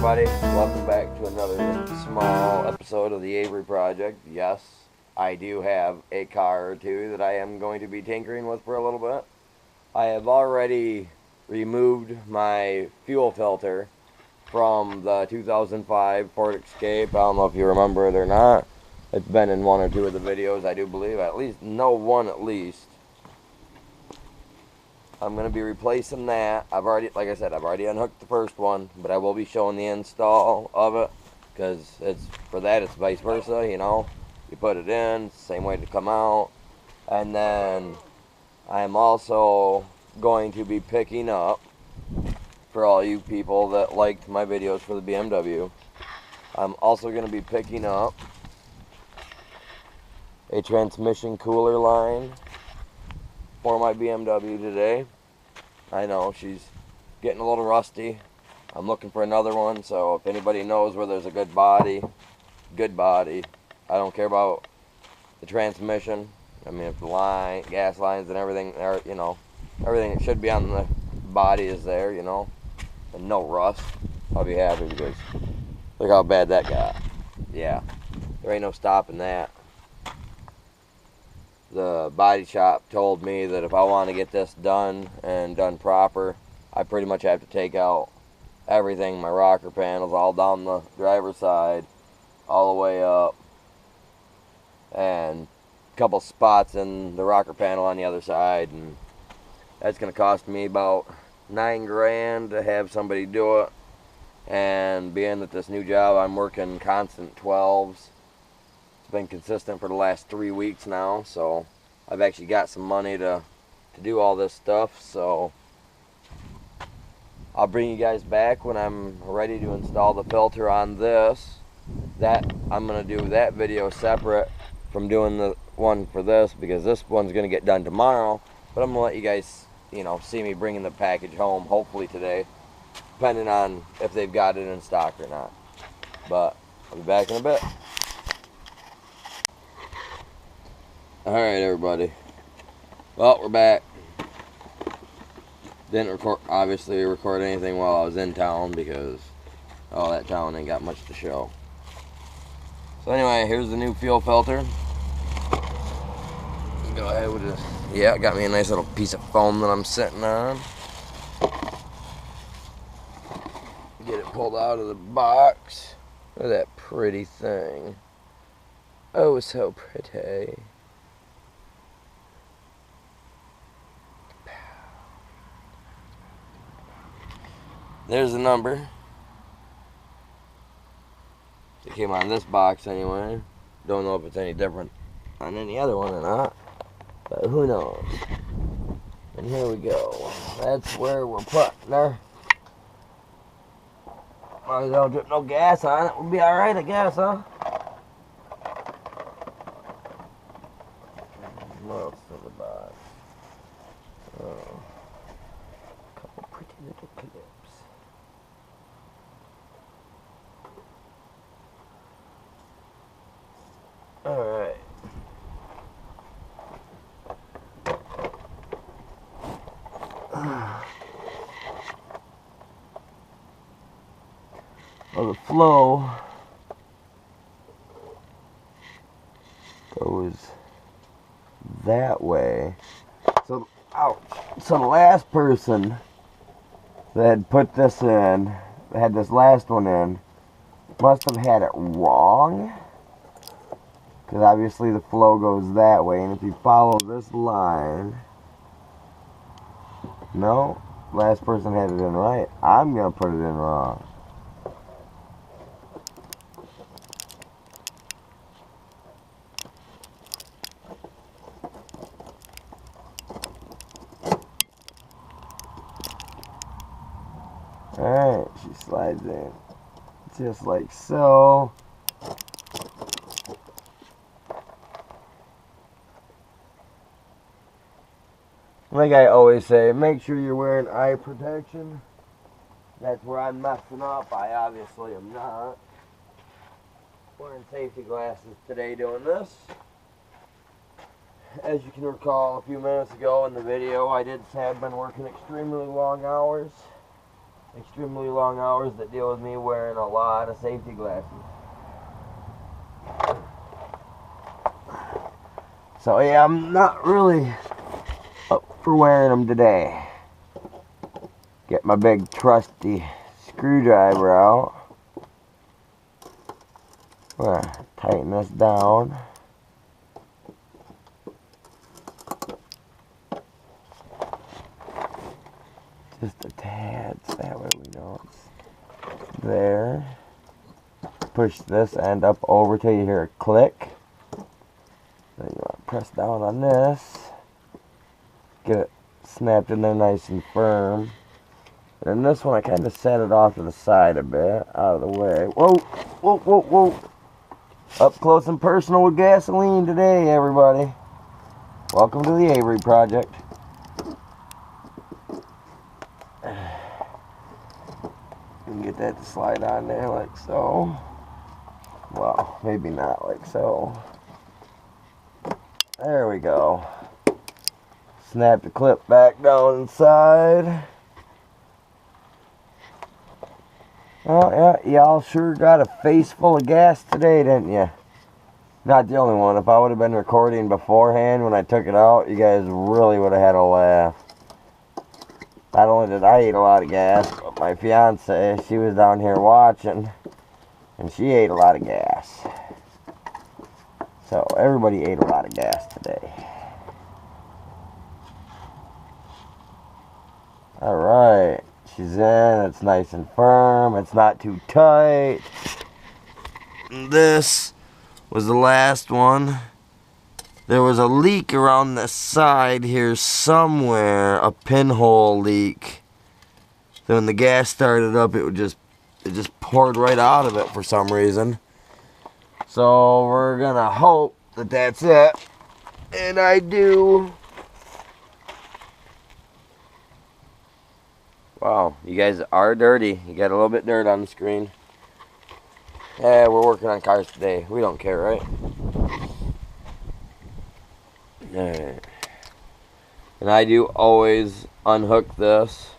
everybody, welcome back to another small episode of the Avery Project. Yes, I do have a car or two that I am going to be tinkering with for a little bit. I have already removed my fuel filter from the 2005 Ford Escape. I don't know if you remember it or not. It's been in one or two of the videos, I do believe. At least, one at least. I'm going to be replacing that. Like I said, I've already unhooked the first one, but I will be showing the install of it, because it's vice versa, you know. You put it in, same way to come out. And then I'm also going to be picking up, for all you people that liked my videos for the BMW, I'm also going to be picking up a transmission cooler line for my BMW today. I know she's getting a little rusty. I'm looking for another one, so if anybody knows where there's a good body, I don't care about the transmission. I mean, if the gas lines and everything are, you know, everything that should be on the body is there, you know, and no rust, I'll be happy, because look how bad that got. Yeah, there ain't no stopping that. The body shop told me that if I want to get this done and done proper, I pretty much have to take out everything, my rocker panels all down the driver's side, all the way up, and a couple spots in the rocker panel on the other side, and that's going to cost me about $9 grand to have somebody do it. And being that this new job, I'm working constant 12s. Been consistent for the last 3 weeks now, so I've actually got some money to do all this stuff. So I'll bring you guys back when I'm ready to install the filter on this. I'm gonna do that video separate from doing the one for this, because this one's gonna get done tomorrow, but I'm gonna let you guys, you know, see me bringing the package home hopefully today, depending on if they've got it in stock or not. But I'll be back in a bit. Alright, everybody, well, we're back. Didn't obviously record anything while I was in town, because that town ain't got much to show. So anyway, here's the new fuel filter. Go ahead with this. Yeah, got me a nice little piece of foam that I'm sitting on. Get it pulled out of the box. Look at that pretty thing. Oh, so pretty. There's the number. It came on this box anyway. Don't know if it's any different on any other one or not, but who knows. And here we go. That's where we're putting her. As long as I don't drip no gas on it, we'll be alright, I guess, huh? What else is in the box? Oh, a couple pretty little clips. Alright. Well, the flow goes that way. So, ouch. So the last person that had put this in, that had this last one in, must have had it wrong. Because obviously the flow goes that way, and if you follow this line, no, last person had it in right. I'm going to put it in wrong. Alright, she slides in. Just like so. Like I always say, make sure you're wearing eye protection. That's where I'm messing up. I obviously am not. Wearing safety glasses today doing this. As you can recall, a few minutes ago in the video, I have been working extremely long hours. extremely long hours that deal with me wearing a lot of safety glasses. So yeah, I'm not really up for wearing them today. Get my big trusty screwdriver out. I'm gonna tighten this down. Just a tad, so that way we know it's there. Push this end up over till you hear a click. Then you want to press down on this. Get it snapped in there nice and firm. And this one I kind of set it off to the side a bit, out of the way. Whoa, whoa, whoa, whoa. Up close and personal with gasoline today, everybody. Welcome to the Avery Project. You can get that to slide on there like so. Well, maybe not like so. There we go. Snap the clip back down inside. Oh yeah, y'all sure got a face full of gas today, didn't you? Not the only one. If I would have been recording beforehand when I took it out, you guys really would have had a laugh. Not only did I eat a lot of gas, but my fiance, she was down here watching, and she ate a lot of gas. So everybody ate a lot of gas today. Alright, she's in, it's nice and firm, it's not too tight. This was the last one. There was a leak around the side here somewhere, a pinhole leak. So when the gas started up, it just poured right out of it for some reason. So we're gonna hope that that's it. And I do. Wow, you guys are dirty. You got a little bit of dirt on the screen. Yeah, we're working on cars today. We don't care, right? Alright. And I do always unhook this.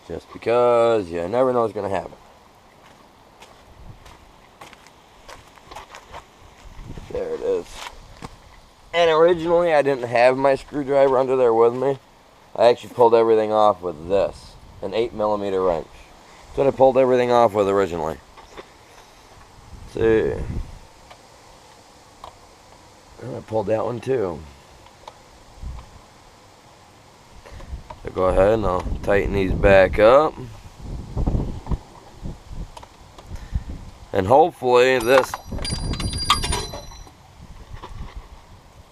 Just because you never know what's going to happen. There it is. And originally I didn't have my screwdriver under there with me. I actually pulled everything off with this. An 8mm wrench. That's what I pulled everything off with originally. Let's see. And I pulled that one too. So go ahead and I'll tighten these back up. And hopefully this,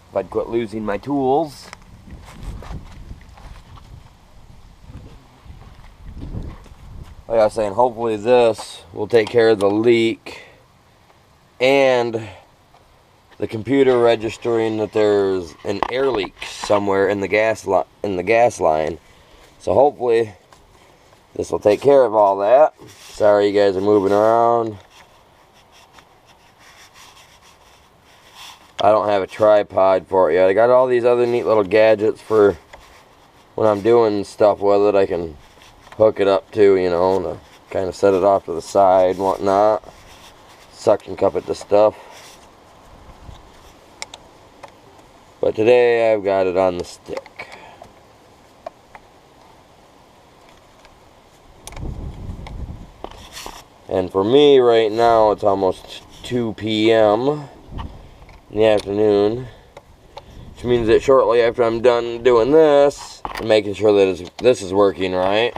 if I'd quit losing my tools. Like I was saying, hopefully this will take care of the leak and the computer registering that there's an air leak somewhere in the gas line. So hopefully this will take care of all that. Sorry you guys are moving around. I don't have a tripod for it yet. I got all these other neat little gadgets for when I'm doing stuff with it. I can hook it up to, you know, to kind of set it off to the side and whatnot. Suction cup it to stuff. But today I've got it on the stick. And for me right now it's almost 2 p.m. in the afternoon. Which means that shortly after I'm done doing this, I'm making sure that this is working right.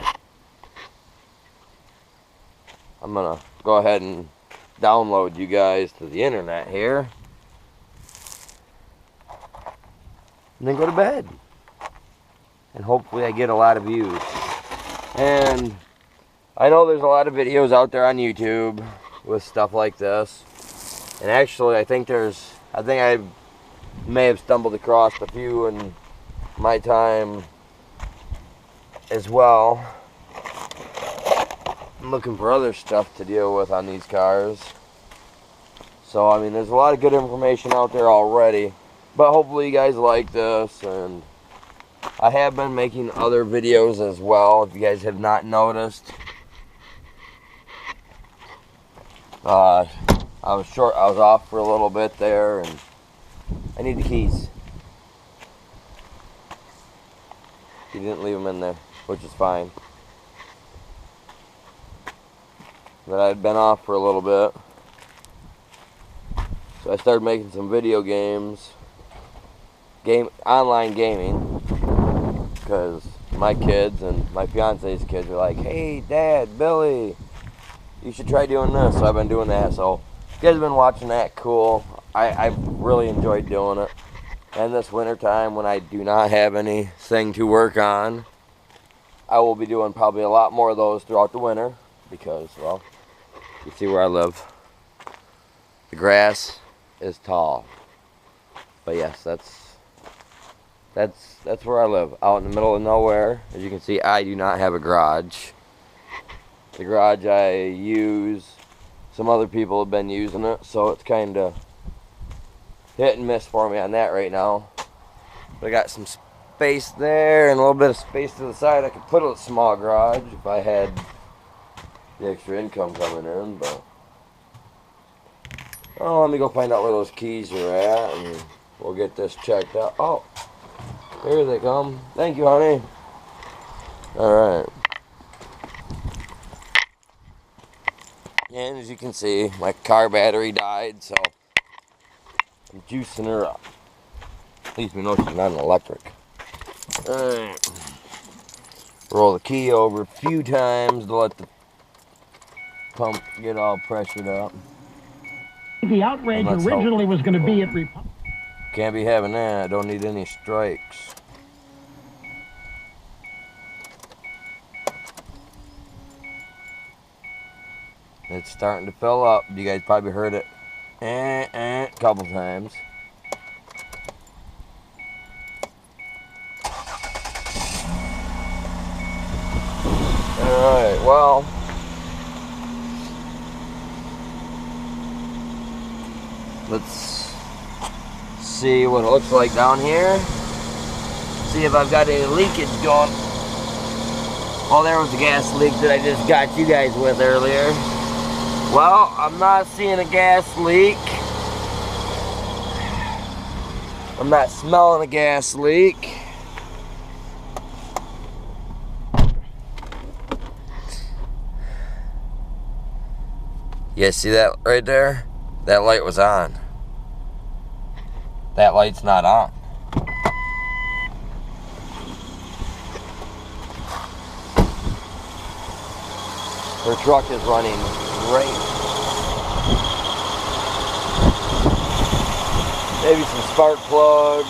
I'm gonna go ahead and download you guys to the internet here. And then go to bed. And hopefully I get a lot of views. And I know there's a lot of videos out there on YouTube with stuff like this. And actually I think I may have stumbled across a few in my time as well. I'm looking for other stuff to deal with on these cars. So I mean there's a lot of good information out there already. But hopefully you guys like this, and I have been making other videos as well, if you guys have not noticed. I was off for a little bit there, and I need the keys. He didn't leave them in there, which is fine. But I'd been off for a little bit. So I started making some video games. Online gaming. Because my kids and my fiance's kids are like, hey Dad, Billy, you should try doing this. So I've been doing that. So if you guys have been watching that, cool. I've really enjoyed doing it. And this winter time, when I do not have anything to work on, I will be doing probably a lot more of those throughout the winter. Because, well, you see where I live. The grass is tall. But yes, that's where I live, out in the middle of nowhere. As you can see, I do not have a garage. The garage I use, some other people have been using it, so it's kind of hit and miss for me on that right now. But I got some space there and a little bit of space to the side. I could put a small garage if I had the extra income coming in, but oh, let me go find out where those keys are at and we'll get this checked out. Oh, here they come. Thank you, honey. Alright. And as you can see, my car battery died, so I'm juicing her up. At least we know she's not an electric. Alright. Roll the key over a few times to let the pump get all pressured up. The outrage originally was going to be at Republic. Can't be having that. I don't need any strikes. It's starting to fill up. You guys probably heard it a couple times. Alright, well, let's see what it looks like down here. See if I've got any leakage going. Well, there was the gas leak that I just got you guys with earlier. Well, I'm not seeing a gas leak. I'm not smelling a gas leak. You guys see that right there? That light was on. That light's not on. Her truck is running great. Maybe some spark plugs.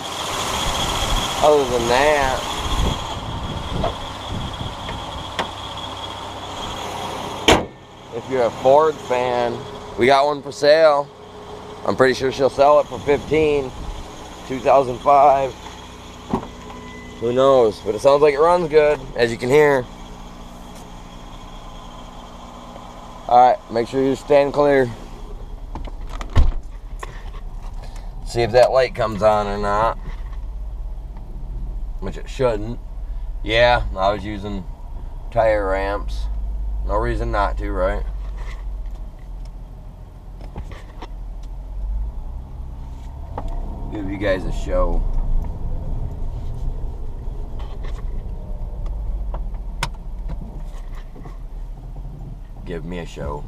Other than that, if you're a Ford fan, we got one for sale. I'm pretty sure she'll sell it for $15,000, 2005. Who knows? But it sounds like it runs good, as you can hear. Alright, make sure you stand clear. See if that light comes on or not. Which it shouldn't. Yeah, I was using tire ramps. No reason not to, right? Give you guys a show. Give me a show.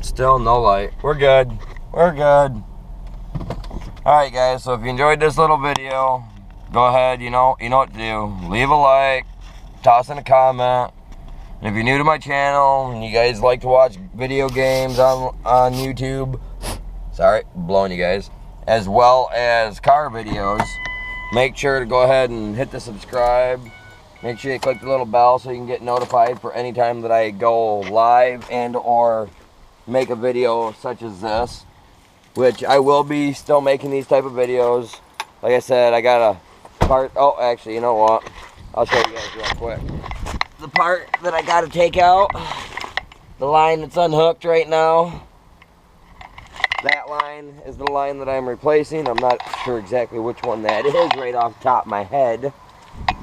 Still no light. We're good. We're good. Alright guys, so if you enjoyed this little video, go ahead, you know what to do. Leave a like, toss in a comment. And if you're new to my channel and you guys like to watch video games on YouTube, sorry, blowing you guys, as well as car videos, make sure to go ahead and hit the subscribe. Make sure you click the little bell so you can get notified for any time that I go live and or make a video such as this, which I will be still making these type of videos. Like I said, I got a part. Oh, actually, you know what? I'll show you guys real quick. The part that I got to take out, the line that's unhooked right now, that line line is the line that I'm replacing. I'm not sure exactly which one that is right off the top of my head,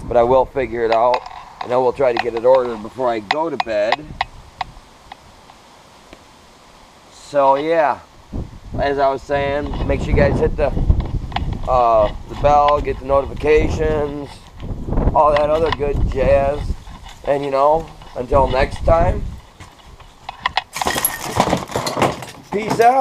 but I will figure it out, and I will try to get it ordered before I go to bed. So yeah, as I was saying, make sure you guys hit the bell, get the notifications, all that other good jazz. And you know, until next time, peace out.